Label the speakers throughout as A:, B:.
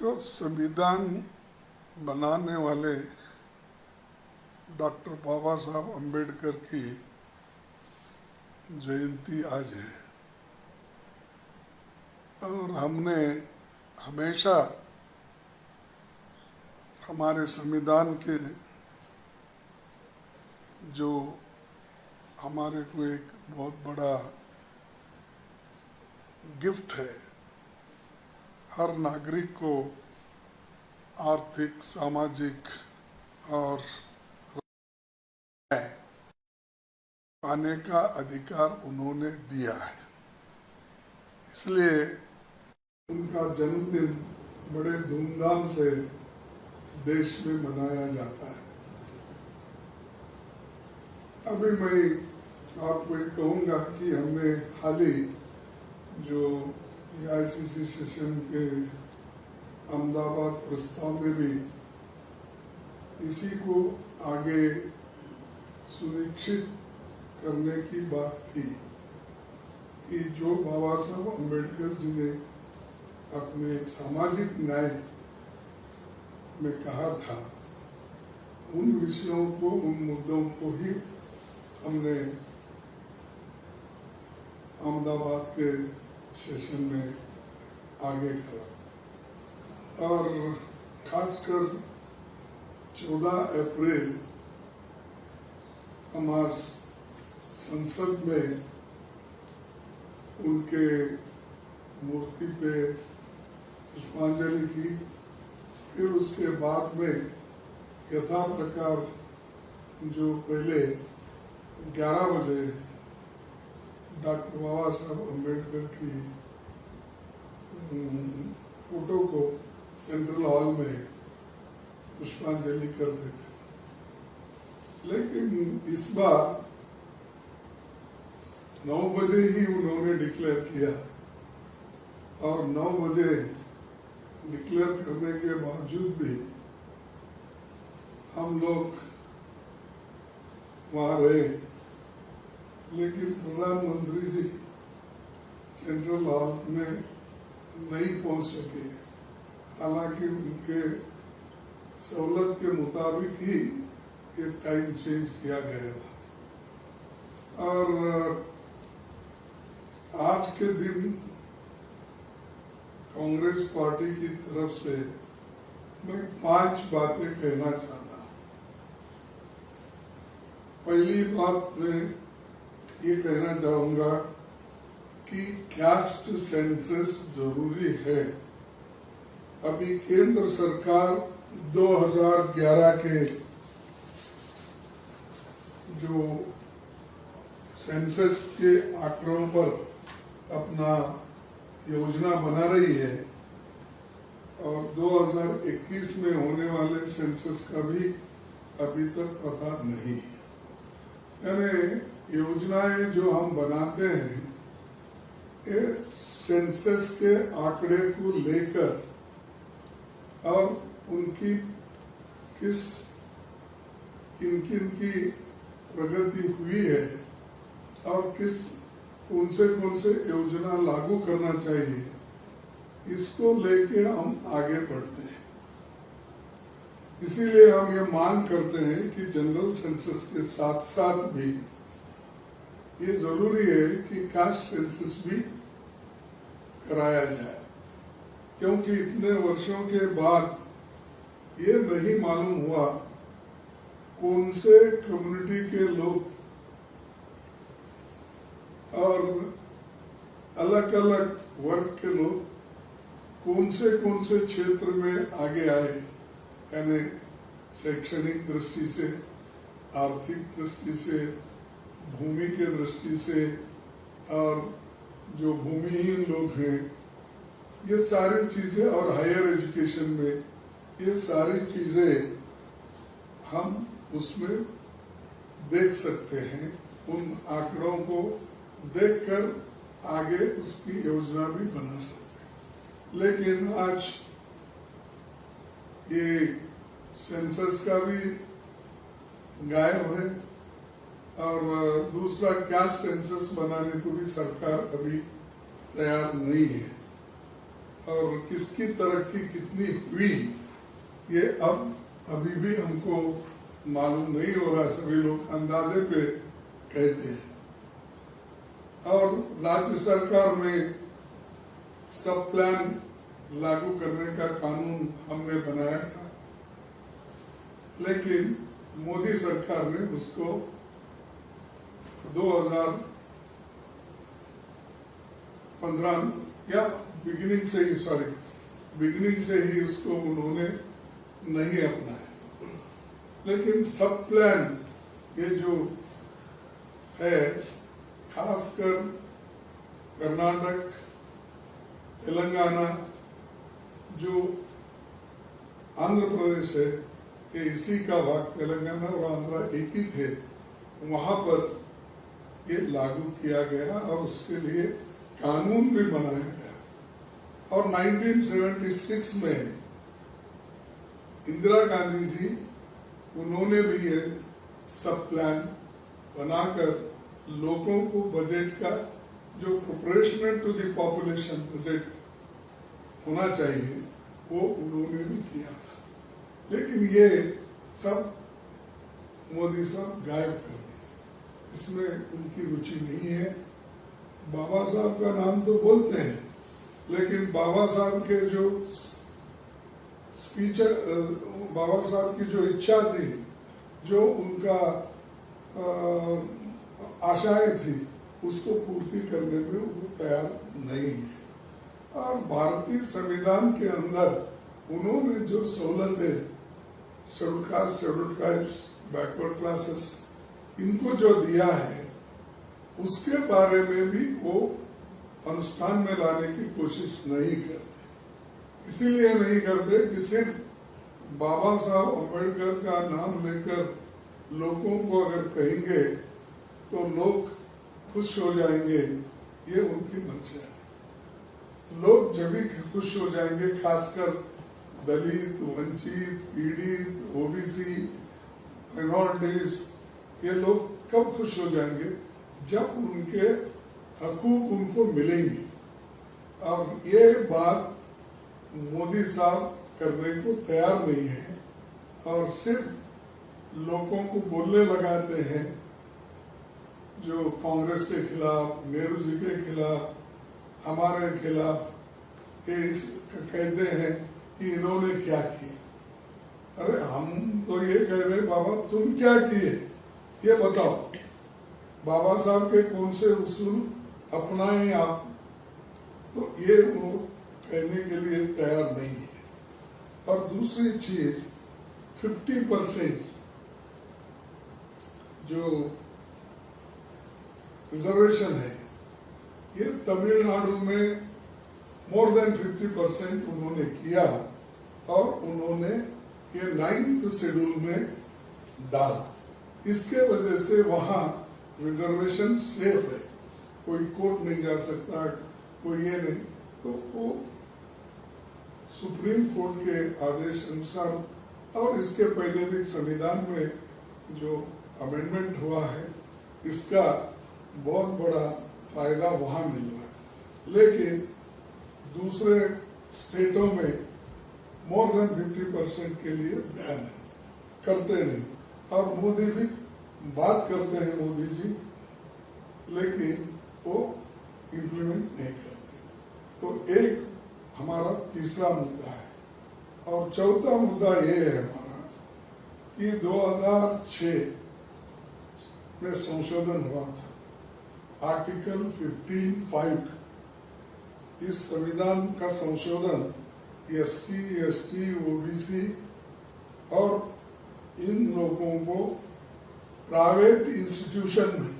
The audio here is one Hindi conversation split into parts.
A: देखो, संविधान बनाने वाले डॉक्टर बाबा साहब अम्बेडकर की जयंती आज है और हमने हमेशा हमारे संविधान के जो हमारे को एक बहुत बड़ा गिफ्ट है, हर नागरिक को आर्थिक, सामाजिक और पाने का अधिकार उन्होंने दिया है। इसलिए उनका जन्मदिन बड़े धूमधाम से देश में मनाया जाता है। अभी मैं आपको ये कहूँगा कि हमने हाल ही जो AICC सेशन के अहमदाबाद प्रस्ताव में भी इसी को आगे सुनिश्चित करने की बात की कि जो बाबा साहब अम्बेडकर जी ने अपने सामाजिक न्याय में कहा था, उन विषयों को, उन मुद्दों को ही हमने अहमदाबाद के सेशन में आगे करा और खासकर 14 अप्रैल हम आज संसद में उनके मूर्ति पे पुष्पांजलि की। फिर उसके बाद में यथा प्रकार जो पहले 11 बजे डॉक्टर बाबा साहब अम्बेडकर की फोटो को सेंट्रल हॉल में पुष्पांजलि करते थे। लेकिन इस बार 9 बजे ही उन्होंने डिक्लेयर किया और 9 बजे डिक्लेयर करने के बावजूद भी हम लोग वहाँ रहे, लेकिन प्रधानमंत्री जी सेंट्रल हॉल में नहीं पहुँच सके। हालांकि उनके सहूलत के मुताबिक ही ये टाइम चेंज किया गया था। और आज के दिन कांग्रेस पार्टी की तरफ से मैं 5 बातें कहना चाहता हूँ। पहली बात मैं ये कहना चाहूँगा कि कास्ट सेंसस जरूरी है। अभी केंद्र सरकार 2011 के जो सेंसस के आंकड़ों पर अपना योजना बना रही है और 2021 में होने वाले सेंसस का भी अभी तक पता नहीं है। यानी योजनाएं जो हम बनाते हैं, ये सेंसस के आंकड़े को लेकर और उनकी किन किन की प्रगति हुई है और कौन से योजना लागू करना चाहिए, इसको लेके हम आगे बढ़ते हैं। इसीलिए हम ये मांग करते हैं कि जनरल सेंसस के साथ साथ भी ये जरूरी है कि कास्ट सेंसस भी कराया जाए, क्योंकि इतने वर्षों के बाद ये नहीं मालूम हुआ कौन से कम्युनिटी के लोग और अलग अलग वर्ग के लोग कौन से क्षेत्र में आगे आए, यानी शैक्षणिक दृष्टि से, आर्थिक दृष्टि से, भूमि के दृष्टि से, और जो भूमिहीन लोग हैं, ये सारी चीजें, और हायर एजुकेशन में ये सारी चीजें हम उसमें देख सकते हैं। उन आंकड़ों को देखकर आगे उसकी योजना भी बना सकते हैं। लेकिन आज ये सेंसस का भी गायब है और दूसरा कास्ट सेंसस बनाने को भी सरकार अभी तैयार नहीं है। और किसकी तरक्की कितनी हुई ये अभी भी हमको मालूम नहीं हो रहा। सभी लोग अंदाजे पे कहते हैं। और राज्य सरकार में सब प्लान लागू करने का कानून हमने बनाया था, लेकिन मोदी सरकार ने उसको 2015 या बिगिनिंग से ही उसको उन्होंने नहीं अपनाया। लेकिन सब प्लान ये जो है, खासकर कर्नाटक, तेलंगाना, जो आंध्र प्रदेश है, ये इसी का भाग, तेलंगाना और आंध्र एक ही थे, वहां पर ये लागू किया गया और उसके लिए कानून भी बनाया गया। और 1976 में इंदिरा गांधी जी, उन्होंने भी ये सब प्लान बनाकर लोगों को बजट का जो proportional to the population budget होना चाहिए वो उन्होंने भी किया था। लेकिन ये सब मोदी साहब गायब कर दिए, इसमें उनकी रुचि नहीं है। बाबा साहब का नाम तो बोलते हैं, लेकिन बाबा साहब के जो स्पीच, बाबा साहब की जो इच्छा थी, जो उनका आशाएं थी, उसको पूर्ति करने में वो तैयार नहीं है। और भारतीय संविधान के अंदर उन्होंने जो सहूलतें schedule caste, schedule tribes, backward classes, इनको जो दिया है, उसके बारे में भी वो अनुष्ठान में लाने की कोशिश नहीं करते। इसीलिए नहीं करते कि सिर्फ बाबा साहब अम्बेडकर का नाम लेकर लोगों को अगर कहेंगे तो लोग खुश हो जाएंगे, ये उनकी मंशा है। लोग जब भी खुश हो जाएंगे, खासकर दलित, वंचित, पीड़ित, ओबीसी, माइनॉरिटीज, ये लोग कब खुश हो जाएंगे? जब उनके हकूक उनको मिलेंगे। और ये बात मोदी साहब करने को तैयार नहीं है और सिर्फ लोगों को बोलने लगाते हैं, जो कांग्रेस के खिलाफ, नेहरू जी के खिलाफ, हमारे खिलाफ, कहते हैं कि इन्होंने क्या किया। अरे हम तो ये कह रहे बाबा तुम क्या किए ये बताओ। बाबा साहब के कौन से उसूल अपनाए आप, तो ये वो कहने के लिए तैयार नहीं है। और दूसरी चीज 50% जो रिजर्वेशन है, ये तमिलनाडु में मोर देन 50% उन्होंने किया और उन्होंने ये 9th शेड्यूल में डाला। इसके वजह से वहां रिजर्वेशन सेफ है, कोई कोर्ट नहीं जा सकता, कोई ये नहीं। तो वो सुप्रीम कोर्ट के आदेश अनुसार और इसके पहले भी संविधान में जो अमेंडमेंट हुआ है, इसका बहुत बड़ा फायदा वहां मिल रहा है। लेकिन दूसरे स्टेटों में मोर देन 50% के लिए बैन है, करते नहीं। और मोदी भी बात करते हैं, मोदी जी, लेकिन वो इम्प्लीमेंट नहीं करते। तो एक हमारा तीसरा मुद्दा है। और चौथा मुद्दा ये है हमारा कि 2006 में संशोधन हुआ था, आर्टिकल 15(5). इस संविधान का संशोधन SC, ST, OBC और इन लोगों को प्राइवेट इंस्टीट्यूशन में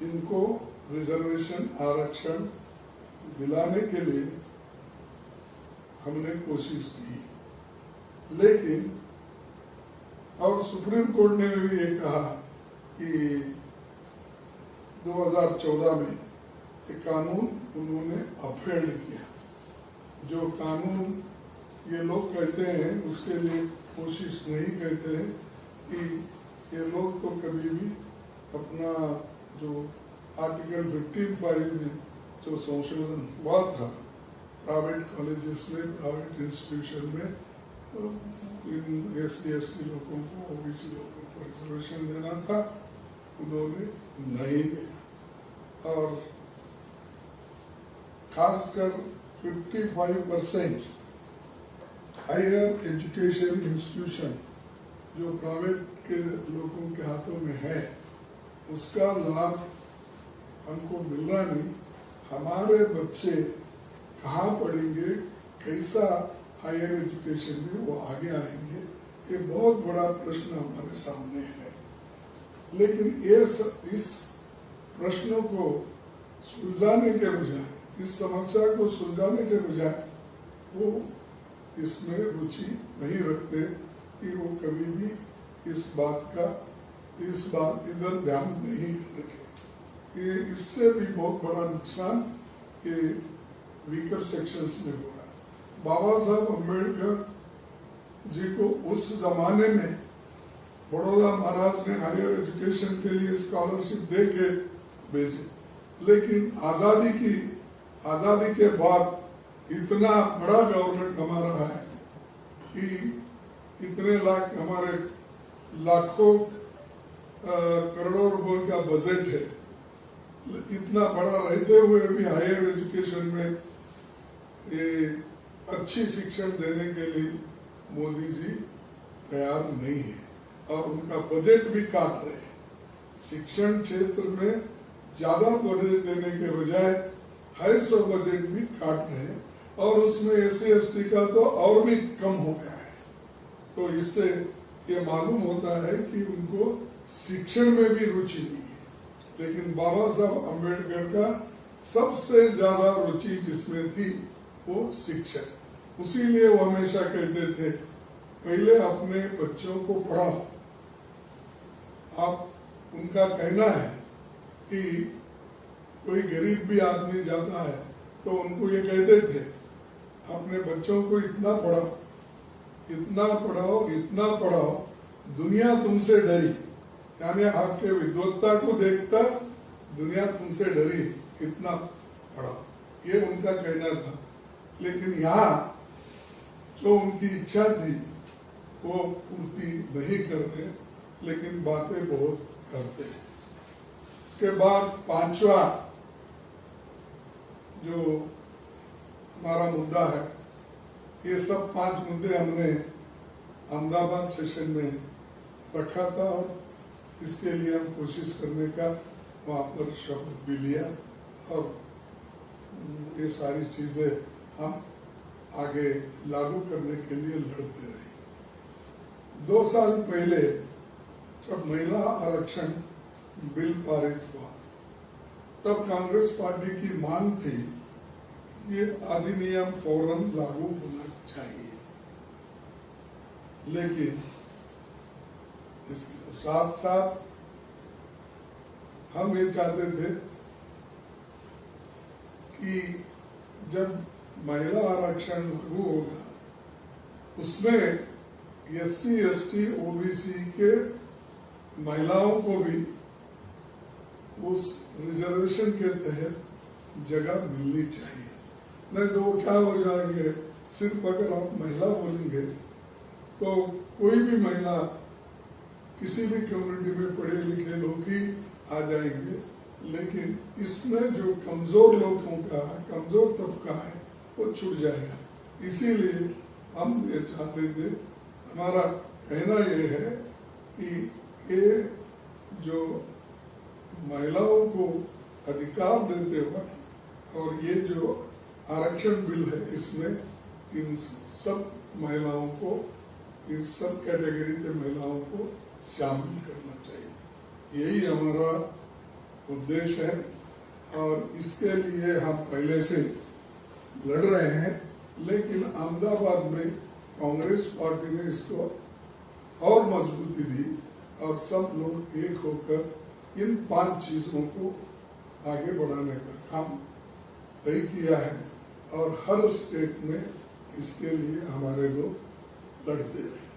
A: इनको रिजर्वेशन, आरक्षण दिलाने के लिए हमने कोशिश की। लेकिन और सुप्रीम कोर्ट ने भी ये कहा कि 2014 में एक कानून उन्होंने अपहेल्ड किया। जो कानून ये लोग कहते हैं उसके लिए कोशिश नहीं करते हैं कि ये लोग तो कभी भी अपना जो आर्टिकल 15(5) में जो संशोधन हुआ था प्राइवेट कॉलेजेस में, प्राइवेट इंस्टीट्यूशन में इन SC/ST लोगों को, OBC लोगों को रिजर्वेशन देना था, उन्होंने नहीं दिया। और खासकर 55% हायर एजुकेशन इंस्टीट्यूशन जो प्राइवेट के लोगों के हाथों में है, उसका लाभ हमको मिल रहा नहीं। हमारे बच्चे कहाँ पढ़ेंगे, कैसा हायर एजुकेशन में वो आगे आएंगे, ये बहुत बड़ा प्रश्न हमारे सामने है। लेकिन इस प्रश्नों को सुलझाने के बजाय, इस समस्या को सुलझाने के बजाय वो इसमें रुचि नहीं रखते कि वो कभी भी इस बात इधर ध्यान नहीं रखे। ये इससे भी बहुत बड़ा नुकसान ये वीकर सेक्शंस में हो रहा है। बाबा साहब अम्बेडकर जी को उस जमाने में बड़ौदा महाराज ने हायर एजुकेशन के लिए स्कॉलरशिप दे के भेजे, लेकिन आज़ादी के बाद इतना बड़ा गवर्नमेंट हमारा है कि इतने लाख, हमारे लाखों करोड़ों रुपए का बजट है, इतना बड़ा रहते हुए भी हायर एजुकेशन में ये अच्छी शिक्षण देने के लिए मोदी जी तैयार नहीं है और उनका बजट भी काट रहे हैं। शिक्षण क्षेत्र में ज्यादा बजट देने के बजाय 250 बजट भी काट रहे हैं और उसमें SC/ST का तो और भी कम हो गया है। तो इससे ये मालूम होता है कि उनको शिक्षण में भी रुचि नहीं है। लेकिन बाबा साहब अम्बेडकर का सबसे ज्यादा रुचि जिसमें थी वो शिक्षण। उसीलिए वो हमेशा कहते थे, पहले अपने बच्चों को पढ़ाओ। आप, उनका कहना है कि कोई गरीब भी आदमी जाता है तो उनको ये कहते थे, अपने बच्चों को इतना पढ़ाओ, इतना पढ़ाओ, इतना पढ़ाओ, दुनिया तुमसे डरी, यानी आपके विद्वत्ता को देखकर दुनिया तुमसे डरी, इतना पढ़ाओ, ये उनका कहना था। लेकिन यहाँ जो उनकी इच्छा थी वो पूर्ति नहीं कर रहे, लेकिन बातें बहुत करते हैं। इसके बाद पांचवा जो हमारा मुद्दा है, ये सब 5 मुद्दे हमने अहमदाबाद सेशन में रखा था और इसके लिए हम कोशिश करने का वहाँ पर शपथ भी लिया और ये सारी चीजें हम आगे लागू करने के लिए लड़ते रहे। 2 साल पहले जब महिला आरक्षण बिल पारित हुआ, तब कांग्रेस पार्टी की मांग थी ये अधिनियम फौरन लागू होना चाहिए। लेकिन इसके साथ साथ हम ये चाहते थे कि जब महिला आरक्षण लागू होगा उसमें SC/ST OBC के महिलाओं को भी उस रिजर्वेशन के तहत जगह मिलनी चाहिए। नहीं तो वो क्या हो जाएंगे, सिर्फ अगर आप महिला बोलेंगे तो कोई भी महिला किसी भी कम्युनिटी में पढ़े लिखे लोग ही आ जाएंगे, लेकिन इसमें जो कमजोर लोगों का, कमजोर तबका है वो छूट जाएगा। इसीलिए हम ये चाहते थे, हमारा कहना ये है कि ये जो महिलाओं को अधिकार देते वक्त और ये जो आरक्षण बिल है, इसमें इन सब महिलाओं को, इस सब कैटेगरी के महिलाओं को शामिल करना चाहिए। यही हमारा उद्देश्य है और इसके लिए हम पहले से लड़ रहे हैं। लेकिन अहमदाबाद में कांग्रेस पार्टी ने इसको और मजबूती दी और सब लोग एक होकर इन 5 चीजों को आगे बढ़ाने का काम तय किया है और हर स्टेट में इसके लिए हमारे लोग लड़ते रहे।